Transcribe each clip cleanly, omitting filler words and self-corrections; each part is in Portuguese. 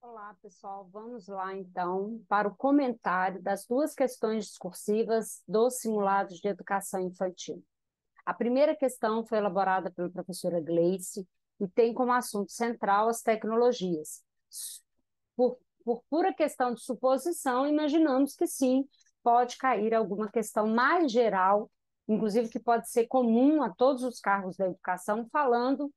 Olá, pessoal. Vamos lá, então, para o comentário das duas questões discursivas dos simulados de educação infantil. A primeira questão foi elaborada pela professora Gleice e tem como assunto central as tecnologias. Por pura questão de suposição, imaginamos que sim, pode cair alguma questão mais geral, inclusive que pode ser comum a todos os cargos da educação, falando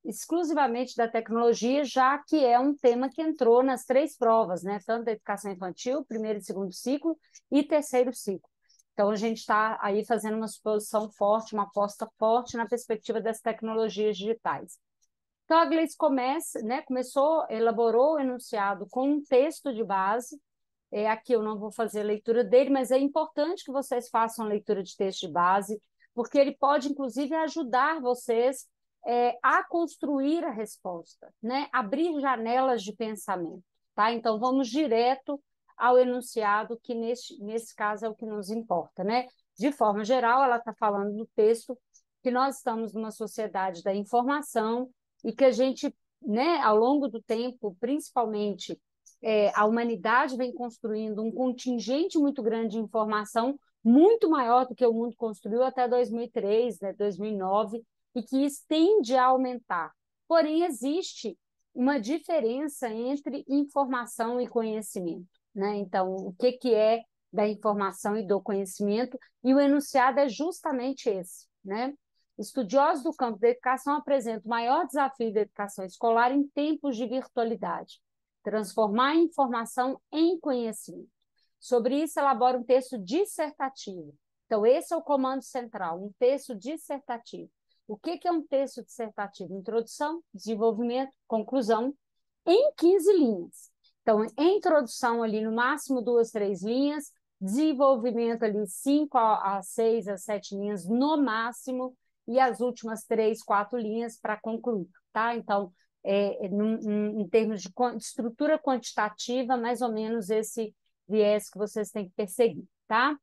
exclusivamente da tecnologia, já que é um tema que entrou nas três provas, né? Tanto da educação infantil, primeiro e segundo ciclo, e terceiro ciclo. Então, a gente está aí fazendo uma suposição forte, uma aposta forte na perspectiva das tecnologias digitais. Então, a Gleice elaborou o enunciado com um texto de base. Aqui eu não vou fazer a leitura dele, mas é importante que vocês façam a leitura de texto de base, porque ele pode, inclusive, ajudar vocês a construir a resposta, né? Abrir janelas de pensamento. Tá? Então, vamos direto ao enunciado, que nesse caso é o que nos importa. Né? De forma geral, ela está falando no texto que nós estamos numa sociedade da informação e que a gente, né, ao longo do tempo, principalmente, a humanidade vem construindo um contingente muito grande de informação, muito maior do que o mundo construiu até 2003, né, 2009, e que isso tende a aumentar. Porém, existe uma diferença entre informação e conhecimento. Né? Então, o que é da informação e do conhecimento? E o enunciado é justamente esse. Né? Estudiosos do campo da educação apresentam o maior desafio da educação escolar em tempos de virtualidade: transformar a informação em conhecimento. Sobre isso, elabora um texto dissertativo. Então, esse é o comando central, um texto dissertativo. O que é um texto dissertativo? Introdução, desenvolvimento, conclusão, em 15 linhas. Então, introdução ali, no máximo 2, 3 linhas, desenvolvimento ali 5 a 6 a 7 linhas no máximo, e as últimas 3, 4 linhas para concluir. Tá? Então, em termos de estrutura quantitativa, mais ou menos esse viés que vocês têm que perseguir. Tá?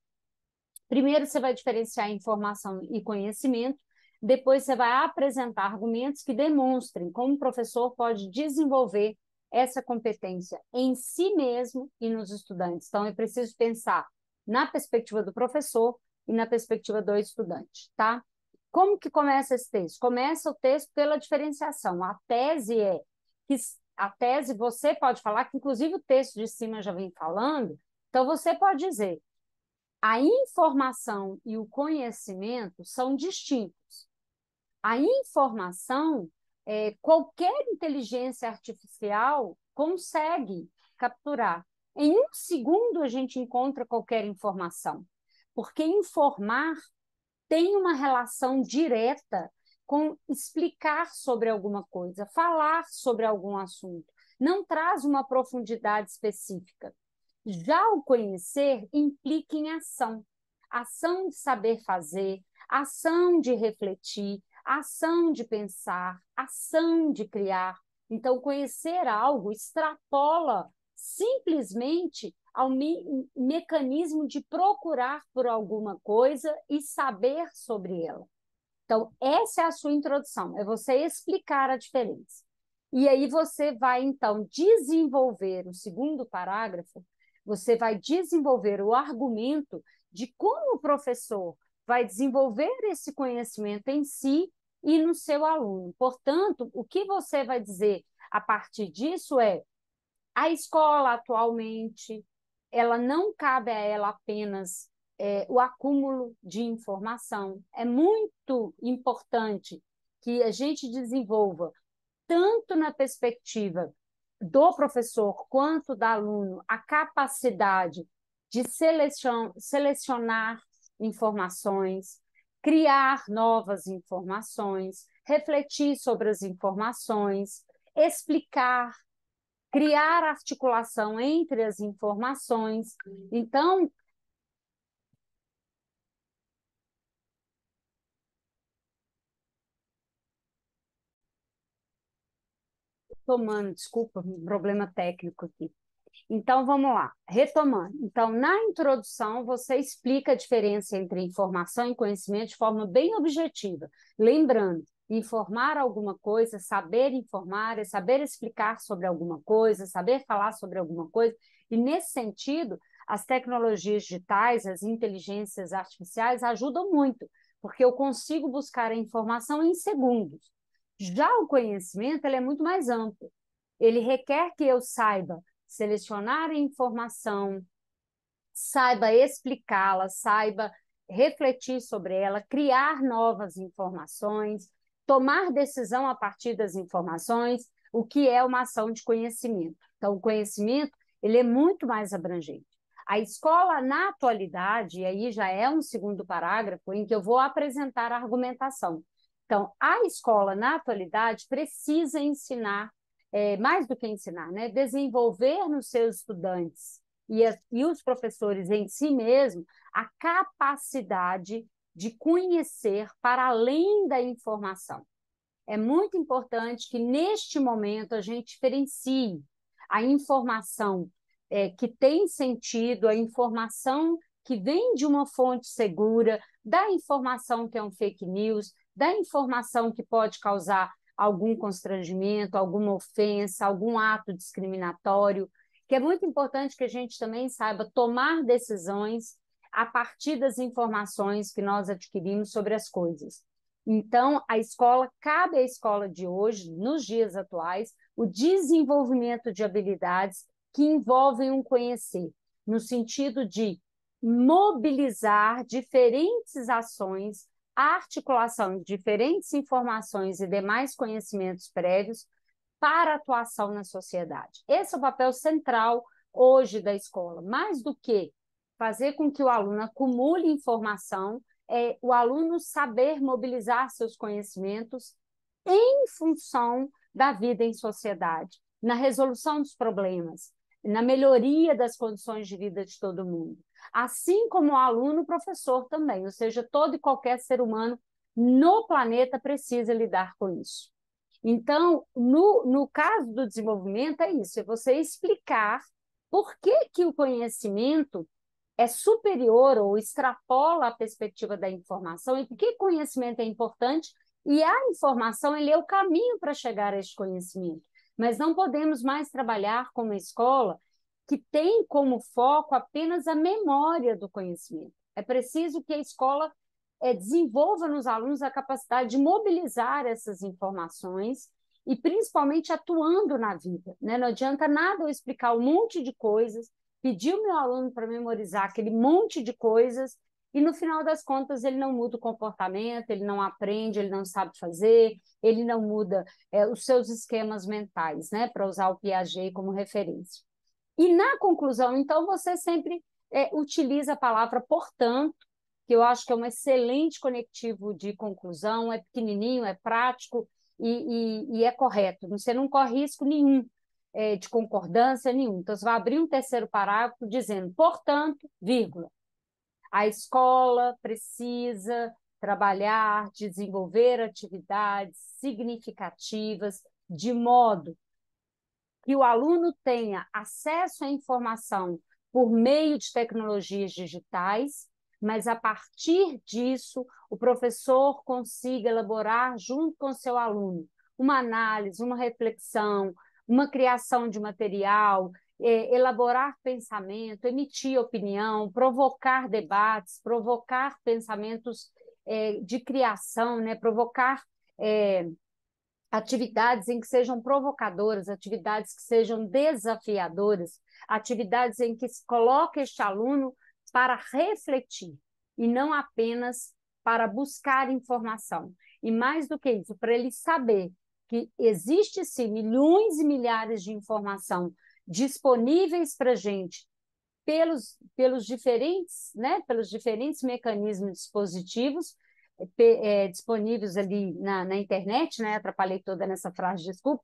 Primeiro, você vai diferenciar informação e conhecimento. Depois, você vai apresentar argumentos que demonstrem como o professor pode desenvolver essa competência em si mesmo e nos estudantes. Então, é preciso pensar na perspectiva do professor e na perspectiva do estudante, tá? Como que começa esse texto? Começa o texto pela diferenciação. A tese é que você pode falar, que inclusive o texto de cima já vem falando, então você pode dizer: a informação e o conhecimento são distintos. A informação, qualquer inteligência artificial consegue capturar. Em um segundo, a gente encontra qualquer informação, porque informar tem uma relação direta com explicar sobre alguma coisa, falar sobre algum assunto. Não traz uma profundidade específica. Já o conhecer implica em ação. Ação de saber fazer, ação de refletir, ação de pensar, ação de criar. Então, conhecer algo extrapola simplesmente ao mecanismo de procurar por alguma coisa e saber sobre ela. Então, essa é a sua introdução, é você explicar a diferença. E aí você vai, então, desenvolver o segundo parágrafo, você vai desenvolver o argumento de como o professor vai desenvolver esse conhecimento em si e no seu aluno. Portanto, o que você vai dizer a partir disso é: a escola atualmente, ela não cabe a ela apenas o acúmulo de informação. É muito importante que a gente desenvolva, tanto na perspectiva do professor quanto do aluno, a capacidade de selecionar informações, criar novas informações, refletir sobre as informações, explicar, criar articulação entre as informações. Então, desculpa, um problema técnico aqui. Então, vamos lá, retomando. Então, na introdução, você explica a diferença entre informação e conhecimento de forma bem objetiva. Lembrando Informar alguma coisa, saber informar, é saber explicar sobre alguma coisa, saber falar sobre alguma coisa. E, nesse sentido, as tecnologias digitais, as inteligências artificiais ajudam muito, porque eu consigo buscar a informação em segundos. Já o conhecimento, ele é muito mais amplo. Ele requer que eu saiba selecionar a informação, saiba explicá-la, saiba refletir sobre ela, criar novas informações, tomar decisão a partir das informações, o que é uma ação de conhecimento. Então, o conhecimento, ele é muito mais abrangente. A escola, na atualidade, e aí já é um segundo parágrafo em que eu vou apresentar a argumentação. Então, a escola, na atualidade, precisa ensinar, mais do que ensinar, né? Desenvolver nos seus estudantes e os professores em si mesmo a capacidade de conhecer para além da informação. É muito importante que, neste momento, a gente diferencie a informação que tem sentido, a informação que vem de uma fonte segura, da informação que é um fake news, da informação que pode causar algum constrangimento, alguma ofensa, algum ato discriminatório, que é muito importante que a gente também saiba tomar decisões a partir das informações que nós adquirimos sobre as coisas. Então, cabe à escola de hoje, nos dias atuais, o desenvolvimento de habilidades que envolvem um conhecer, no sentido de mobilizar diferentes ações, a articulação de diferentes informações e demais conhecimentos prévios para a atuação na sociedade. Esse é o papel central hoje da escola, mais do que fazer com que o aluno acumule informação, o aluno saber mobilizar seus conhecimentos em função da vida em sociedade, na resolução dos problemas, na melhoria das condições de vida de todo mundo. Assim como o aluno, o professor também, ou seja, todo e qualquer ser humano no planeta precisa lidar com isso. Então, no caso do desenvolvimento, é isso, é você explicar por que o conhecimento é superior ou extrapola a perspectiva da informação e por que conhecimento é importante e a informação ele é o caminho para chegar a este conhecimento. Mas não podemos mais trabalhar com uma escola que tem como foco apenas a memória do conhecimento. É preciso que a escola desenvolva nos alunos a capacidade de mobilizar essas informações e principalmente atuando na vida, né? Não adianta nada eu explicar um monte de coisas, pedir o meu aluno para memorizar aquele monte de coisas e no final das contas ele não muda o comportamento, ele não aprende, ele não sabe fazer, ele não muda os seus esquemas mentais, né? Para usar o Piaget como referência. E na conclusão, então, você sempre utiliza a palavra portanto, que eu acho que é um excelente conectivo de conclusão, é pequenininho, é prático e é correto. Você não corre risco nenhum de concordância nenhum. Então, você vai abrir um terceiro parágrafo dizendo, portanto, vírgula, a escola precisa trabalhar, desenvolver atividades significativas de modo que o aluno tenha acesso à informação por meio de tecnologias digitais, mas a partir disso o professor consiga elaborar junto com o seu aluno uma análise, uma reflexão, uma criação de material, elaborar pensamento, emitir opinião, provocar debates, provocar pensamentos de criação, né? Provocar atividades em que sejam provocadoras, atividades que sejam desafiadoras, atividades em que se coloque este aluno para refletir e não apenas para buscar informação. E mais do que isso, para ele saber que existe sim milhões e milhares de informação disponíveis para a gente pelos diferentes, né, pelos diferentes mecanismos dispositivos disponíveis ali na internet, né? Atrapalhei toda nessa frase, desculpa.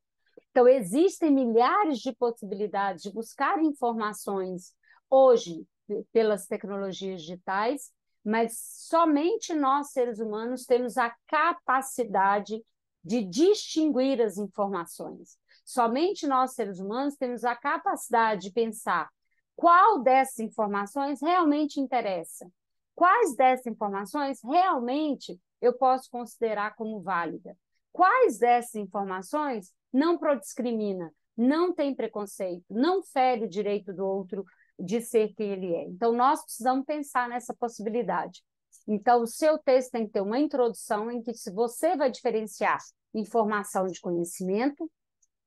Então, existem milhares de possibilidades de buscar informações hoje pelas tecnologias digitais, mas somente nós, seres humanos, temos a capacidade de distinguir as informações. Somente nós, seres humanos, temos a capacidade de pensar qual dessas informações realmente interessa. Quais dessas informações realmente eu posso considerar como válida? quais dessas informações não prodiscrimina, não tem preconceito, não fere o direito do outro de ser quem ele é. Então, nós precisamos pensar nessa possibilidade. Então, o seu texto tem que ter uma introdução em que se você vai diferenciar informação de conhecimento,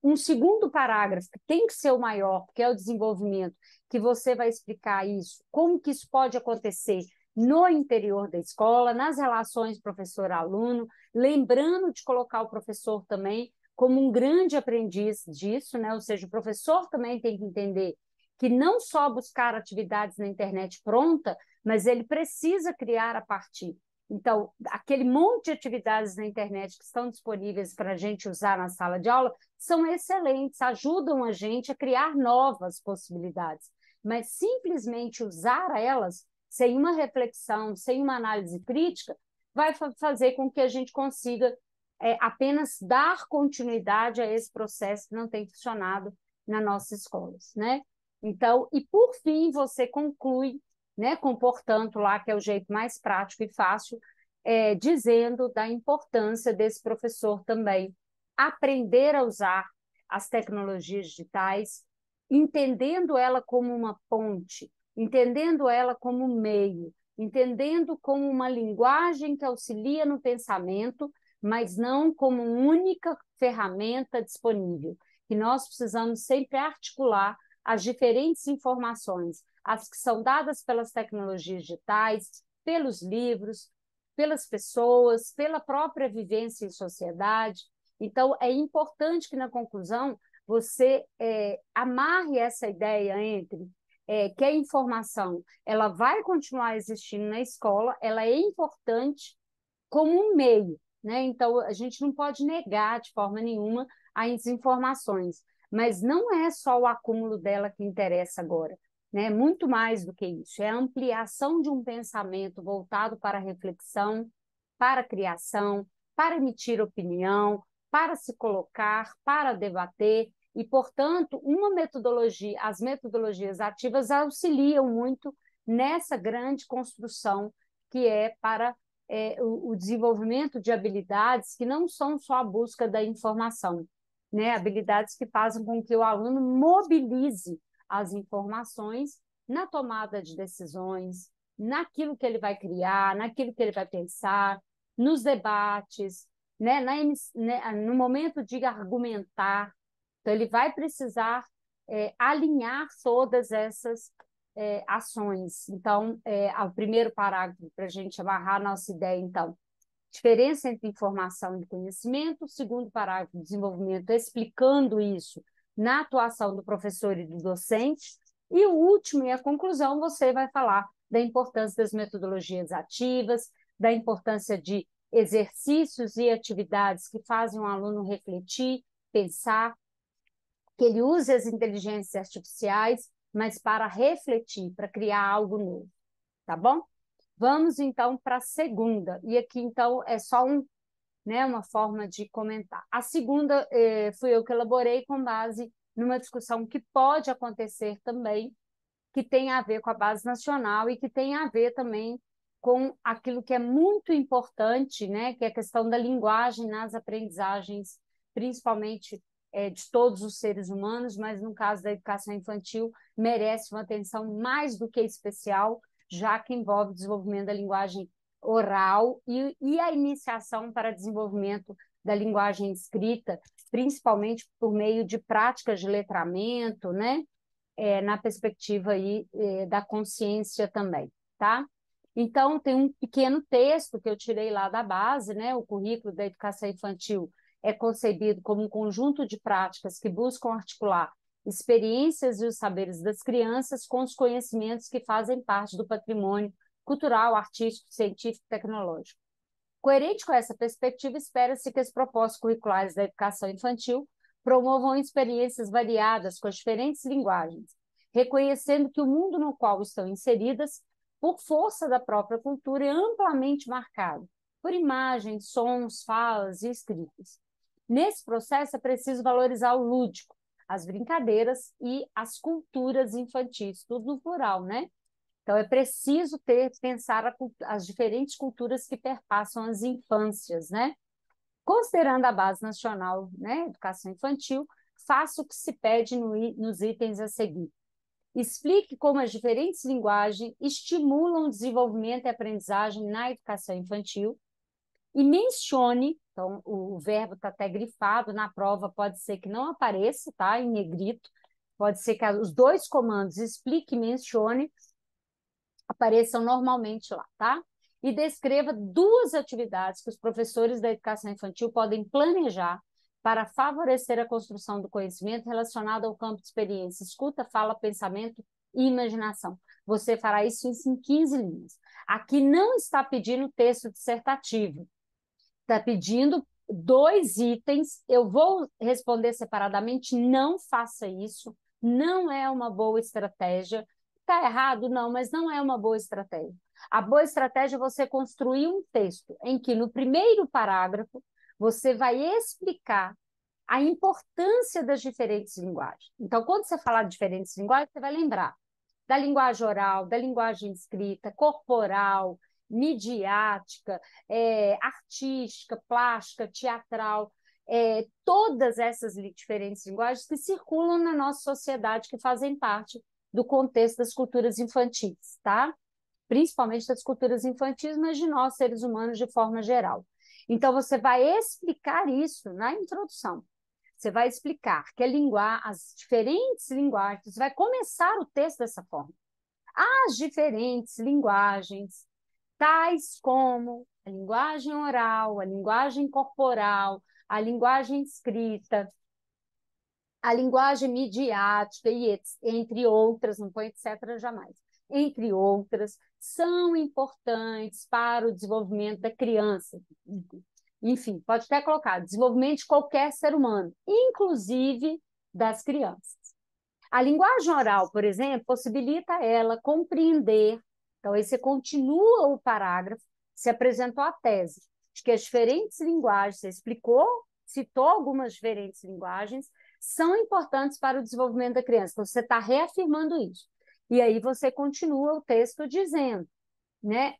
um segundo parágrafo, que tem que ser o maior, que é o desenvolvimento, que você vai explicar isso, como que isso pode acontecer no interior da escola, nas relações professor-aluno, lembrando de colocar o professor também como um grande aprendiz disso, né? Ou seja, o professor também tem que entender que não só buscar atividades na internet pronta, mas ele precisa criar a partir. Então, aquele monte de atividades na internet que estão disponíveis para a gente usar na sala de aula são excelentes, ajudam a gente a criar novas possibilidades. Mas simplesmente usar elas sem uma reflexão, sem uma análise crítica, vai fazer com que a gente consiga apenas dar continuidade a esse processo que não tem funcionado nas nossas escolas, né? Então, e por fim, você conclui, né, com portanto lá, que é o jeito mais prático e fácil, dizendo da importância desse professor também aprender a usar as tecnologias digitais, entendendo ela como uma ponte, entendendo ela como um meio, entendendo como uma linguagem que auxilia no pensamento, mas não como única ferramenta disponível. Que nós precisamos sempre articular as diferentes informações, as que são dadas pelas tecnologias digitais, pelos livros, pelas pessoas, pela própria vivência em sociedade. Então, é importante que, na conclusão, você amarre essa ideia entre que a informação ela vai continuar existindo na escola, ela é importante como um meio, né? Então, a gente não pode negar de forma nenhuma as informações, mas não é só o acúmulo dela que interessa agora, né? Muito mais do que isso, é a ampliação de um pensamento voltado para a reflexão, para a criação, para emitir opinião, para se colocar, para debater, e, portanto, uma metodologia, as metodologias ativas auxiliam muito nessa grande construção que é para o desenvolvimento de habilidades que não são só a busca da informação, né? Habilidades que fazem com que o aluno mobilize as informações na tomada de decisões, naquilo que ele vai criar, naquilo que ele vai pensar, nos debates, né? No momento de argumentar. Então, ele vai precisar alinhar todas essas ações. Então, o primeiro parágrafo, para a gente amarrar a nossa ideia, então, diferença entre informação e conhecimento. O segundo parágrafo, desenvolvimento, explicando isso na atuação do professor e do docente. E o último, e a conclusão, você vai falar da importância das metodologias ativas, da importância de exercícios e atividades que fazem o aluno refletir, pensar, que ele use as inteligências artificiais, mas para refletir, para criar algo novo, tá bom? Vamos, então, para a segunda. E aqui, então, é só uma forma de comentar. A segunda fui eu que elaborei com base numa discussão que pode acontecer também, que tem a ver com a base nacional e que tem a ver também com aquilo que é muito importante, né, que é a questão da linguagem nas aprendizagens, principalmente de todos os seres humanos, mas no caso da educação infantil, merece uma atenção mais do que especial, já que envolve o desenvolvimento da linguagem oral e a iniciação para desenvolvimento da linguagem escrita, principalmente por meio de práticas de letramento, né? Na perspectiva aí, da consciência também, tá? Então, tem um pequeno texto que eu tirei lá da base, né? O currículo da educação infantil é concebido como um conjunto de práticas que buscam articular experiências e os saberes das crianças com os conhecimentos que fazem parte do patrimônio cultural, artístico, científico e tecnológico. Coerente com essa perspectiva, espera-se que as propostas curriculares da educação infantil promovam experiências variadas com as diferentes linguagens, reconhecendo que o mundo no qual estão inseridas, por força da própria cultura, é amplamente marcado por imagens, sons, falas e escritas. Nesse processo, é preciso valorizar o lúdico, as brincadeiras e as culturas infantis, tudo no plural, né? Então, é preciso pensar as diferentes culturas que perpassam as infâncias, né? Considerando a Base Nacional, né, Educação Infantil, faça o que se pede nos itens a seguir. Explique como as diferentes linguagens estimulam o desenvolvimento e aprendizagem na educação infantil e mencione, então o verbo está até grifado, na prova pode ser que não apareça, tá, em negrito, pode ser que os dois comandos explique e mencione apareçam normalmente lá, tá? E descreva 2 atividades que os professores da educação infantil podem planejar para favorecer a construção do conhecimento relacionado ao campo de experiência, escuta, fala, pensamento e imaginação. Você fará isso em 15 linhas. Aqui não está pedindo texto dissertativo, está pedindo 2 itens. Eu vou responder separadamente, não faça isso, não é uma boa estratégia. Está errado? Não, mas não é uma boa estratégia. A boa estratégia é você construir um texto em que, no primeiro parágrafo, você vai explicar a importância das diferentes linguagens. Então, quando você falar de diferentes linguagens, você vai lembrar da linguagem oral, da linguagem escrita, corporal, midiática, artística, plástica, teatral, todas essas diferentes linguagens que circulam na nossa sociedade, que fazem parte do contexto das culturas infantis, tá? Principalmente das culturas infantis, mas de nós, seres humanos, de forma geral. Então, você vai explicar isso na introdução. Você vai explicar que as diferentes linguagens, você vai começar o texto dessa forma. As diferentes linguagens, tais como a linguagem oral, a linguagem corporal, a linguagem escrita, a linguagem midiática, e entre outras, não põe etc. jamais, entre outras, são importantes para o desenvolvimento da criança. Enfim, pode até colocar desenvolvimento de qualquer ser humano, inclusive das crianças. A linguagem oral, por exemplo, possibilita ela compreender. Então, aí você continua o parágrafo, se apresentou a tese de que as diferentes linguagens, você explicou, citou algumas diferentes linguagens, são importantes para o desenvolvimento da criança. Então, você está reafirmando isso. E aí você continua o texto dizendo, né,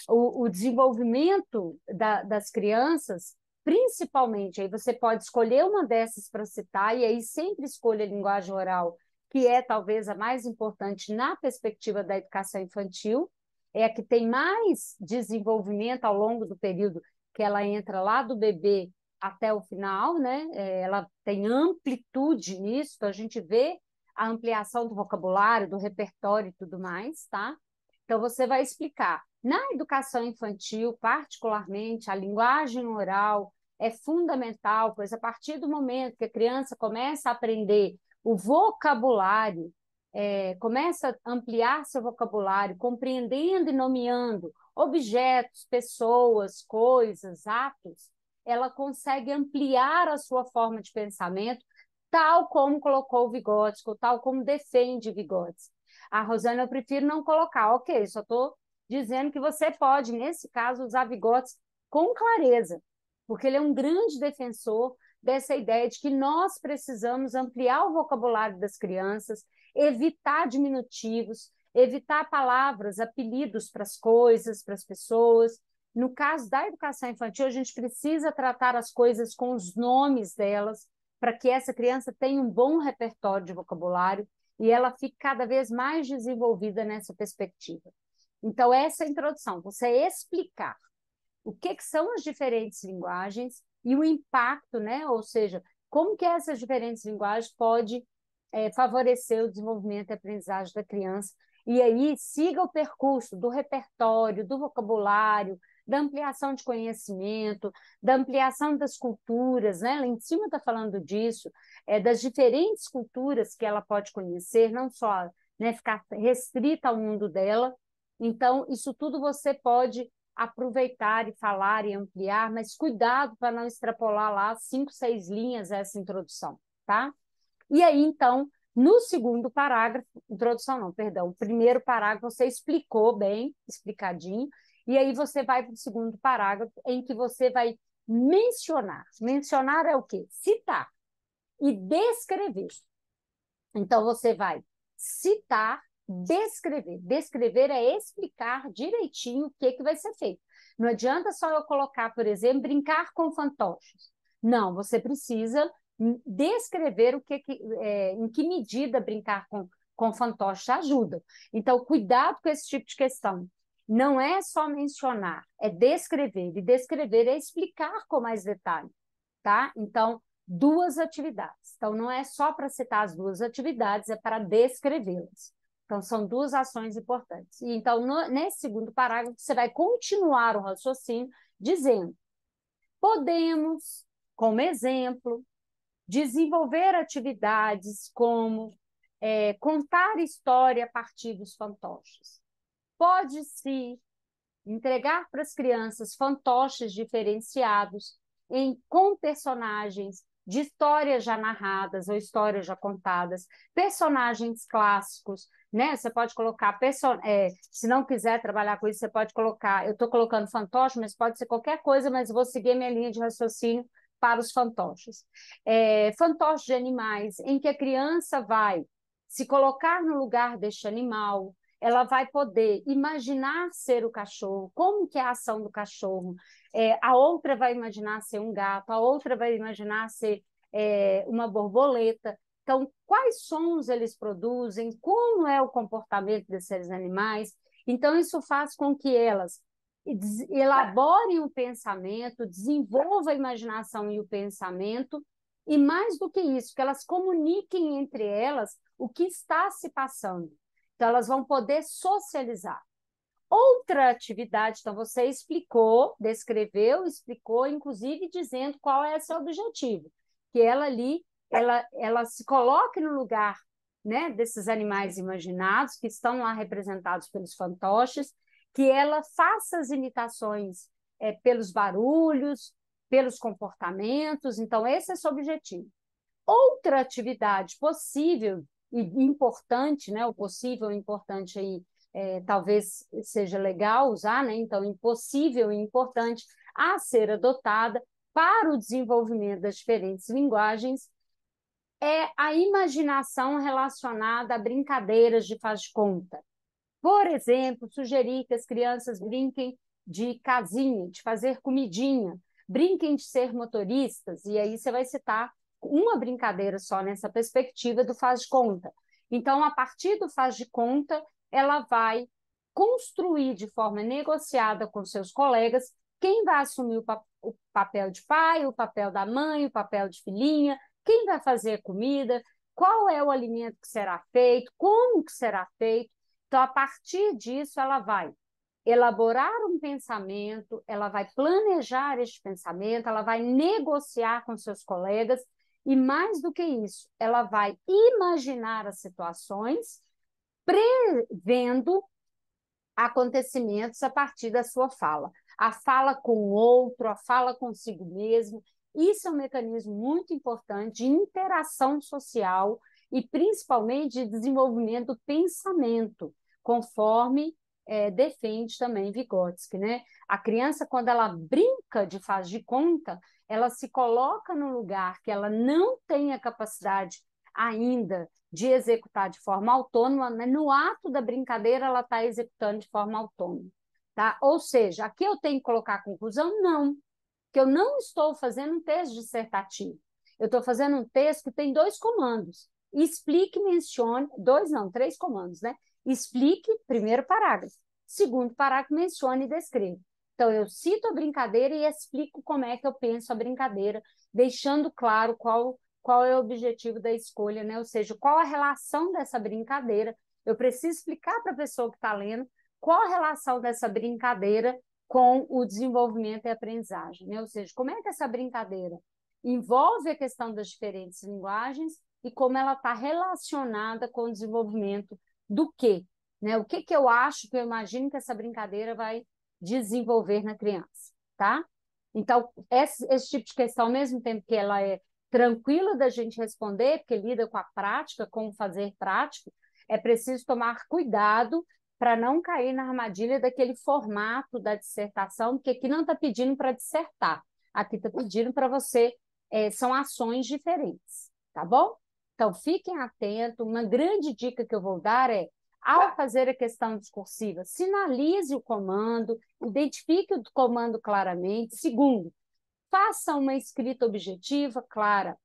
o desenvolvimento das crianças, principalmente, aí você pode escolher uma dessas para citar, e aí sempre escolha a linguagem oral, que é talvez a mais importante na perspectiva da educação infantil, é a que tem mais desenvolvimento ao longo do período que ela entra lá do bebê até o final, né? Ela tem amplitude nisso, então a gente vê a ampliação do vocabulário, do repertório e tudo mais, tá? Então, você vai explicar. Na educação infantil, particularmente, a linguagem oral é fundamental, pois a partir do momento que a criança começa a aprender o vocabulário, começa a ampliar seu vocabulário, compreendendo e nomeando objetos, pessoas, coisas, atos, ela consegue ampliar a sua forma de pensamento, tal como colocou o Vygotsky, tal como defende Vygotsky. A Rosana, eu prefiro não colocar, ok, só estou dizendo que você pode, nesse caso, usar Vygotsky com clareza, porque ele é um grande defensor dessa ideia de que nós precisamos ampliar o vocabulário das crianças, evitar diminutivos, evitar palavras, apelidos para as coisas, para as pessoas. No caso da educação infantil, a gente precisa tratar as coisas com os nomes delas, para que essa criança tenha um bom repertório de vocabulário e ela fique cada vez mais desenvolvida nessa perspectiva. Então, essa é a introdução, você explicar o que são as diferentes linguagens e o impacto, né? Ou seja, como que essas diferentes linguagens podem favorecer o desenvolvimento e aprendizagem da criança. E aí, siga o percurso do repertório, do vocabulário, da ampliação de conhecimento, da ampliação das culturas, né? Lá em cima está falando disso, das diferentes culturas que ela pode conhecer, não só, né, ficar restrita ao mundo dela. Então, isso tudo você pode aproveitar e falar e ampliar, mas cuidado para não extrapolar lá 5, 6 linhas essa introdução, tá? E aí, então, no segundo parágrafo, introdução não, perdão, o primeiro parágrafo você explicou bem, explicadinho, e aí você vai para o segundo parágrafo, em que você vai mencionar. Mencionar é o quê? Citar e descrever. Então, você vai citar, descrever. Descrever é explicar direitinho o que vai ser feito. Não adianta só eu colocar, por exemplo, brincar com fantoches. Não, você precisa descrever em que medida brincar com fantoches ajuda. Então, cuidado com esse tipo de questão. Não é só mencionar, é descrever. E descrever é explicar com mais detalhe, tá? Então, duas atividades. Então, não é só para citar as duas atividades, é para descrevê-las. Então, são duas ações importantes. E, então, nesse segundo parágrafo, você vai continuar o raciocínio dizendo: podemos, como exemplo, desenvolver atividades como contar história a partir dos fantoches. Pode-se entregar para as crianças fantoches diferenciados com personagens de histórias já narradas ou histórias já contadas, personagens clássicos, né? Você pode colocar, se não quiser trabalhar com isso, você pode colocar, eu estou colocando fantoche, mas pode ser qualquer coisa, mas vou seguir a minha linha de raciocínio para os fantoches. Fantoches de animais, em que a criança vai se colocar no lugar deste animal, ela vai poder imaginar ser o cachorro, como que é a ação do cachorro. A outra vai imaginar ser um gato, a outra vai imaginar ser uma borboleta. Então, quais sons eles produzem, como é o comportamento desses animais. Então, isso faz com que elas elaborem o pensamento, desenvolvam a imaginação e o pensamento, e mais do que isso, que elas comuniquem entre elas o que está se passando. Então, elas vão poder socializar. Outra atividade, então, você explicou, descreveu, explicou, inclusive dizendo qual é seu objetivo, que ela ali, ela se coloque no lugar, né, desses animais imaginados, que estão lá representados pelos fantoches, que ela faça as imitações pelos barulhos, pelos comportamentos. Então, esse é seu objetivo. Outra atividade possível e importante, né? O possível e importante aí talvez seja legal usar, né? Então, impossível e importante a ser adotada para o desenvolvimento das diferentes linguagens é a imaginação relacionada a brincadeiras de faz de conta. Por exemplo, sugerir que as crianças brinquem de casinha, de fazer comidinha, brinquem de ser motoristas, e aí você vai citar uma brincadeira só nessa perspectiva do faz de conta. Então, a partir do faz de conta, ela vai construir de forma negociada com seus colegas quem vai assumir o papel de pai, o papel da mãe, o papel de filhinha, quem vai fazer a comida, qual é o alimento que será feito, como que será feito. Então, a partir disso, ela vai elaborar um pensamento, ela vai planejar este pensamento, ela vai negociar com seus colegas e, mais do que isso, ela vai imaginar as situações, prevendo acontecimentos a partir da sua fala. A fala com o outro, a fala consigo mesmo. Isso é um mecanismo muito importante de interação social e, principalmente, de desenvolvimento do pensamento, conforme defende também Vygotsky, né? A criança, quando ela brinca de faz de conta, ela se coloca no lugar que ela não tem a capacidade ainda de executar de forma autônoma, mas no ato da brincadeira ela está executando de forma autônoma. Tá? Ou seja, aqui eu tenho que colocar a conclusão? Não, que eu não estou fazendo um texto dissertativo. Eu estou fazendo um texto que tem 2 comandos. Explique, mencione, 2 não, 3 comandos, né? Explique, primeiro parágrafo. Segundo parágrafo, mencione e descreva. Então, eu cito a brincadeira e explico como é que eu penso a brincadeira, deixando claro qual é o objetivo da escolha, né? Ou seja, qual a relação dessa brincadeira. Eu preciso explicar para a pessoa que está lendo qual a relação dessa brincadeira com o desenvolvimento e aprendizagem, né? Ou seja, como é que essa brincadeira envolve a questão das diferentes linguagens e como ela está relacionada com o desenvolvimento do quê? Né? O que eu acho, que eu imagino que essa brincadeira vai desenvolver na criança, tá? Então, esse tipo de questão, ao mesmo tempo que ela é tranquila da gente responder, porque lida com a prática, com o fazer prático, é preciso tomar cuidado para não cair na armadilha daquele formato da dissertação, porque aqui não está pedindo para dissertar, aqui está pedindo para você, são ações diferentes, tá bom? Então, fiquem atentos. Uma grande dica que eu vou dar é Ao fazer a questão discursiva, sinalize o comando, identifique o comando claramente. Segundo, faça uma escrita objetiva, clara.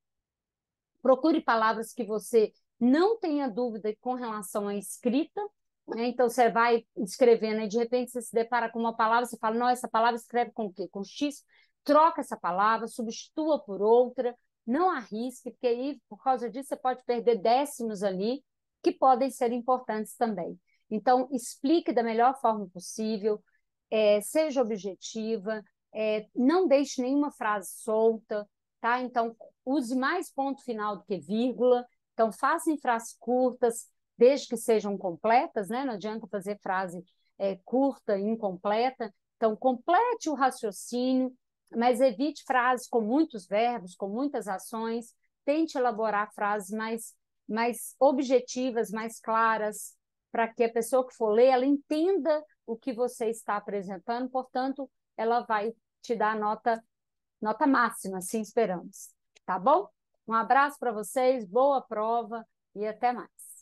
Procure palavras que você não tenha dúvida com relação à escrita, né? Então, você vai escrevendo e, de repente, você se depara com uma palavra, você fala, não, essa palavra escreve com o quê? Com X? Troca essa palavra, substitua por outra, não arrisque, porque aí, por causa disso, você pode perder décimos ali, que podem ser importantes também. Então, explique da melhor forma possível, seja objetiva, não deixe nenhuma frase solta, tá? Então, use mais ponto final do que vírgula. Então, faça em frases curtas, desde que sejam completas, né? Não adianta fazer frase curta e incompleta. Então, complete o raciocínio, mas evite frases com muitos verbos, com muitas ações. Tente elaborar frases mais objetivas, mais claras, para que a pessoa que for ler, ela entenda o que você está apresentando, portanto, ela vai te dar nota máxima, assim esperamos. Tá bom? Um abraço para vocês, boa prova e até mais.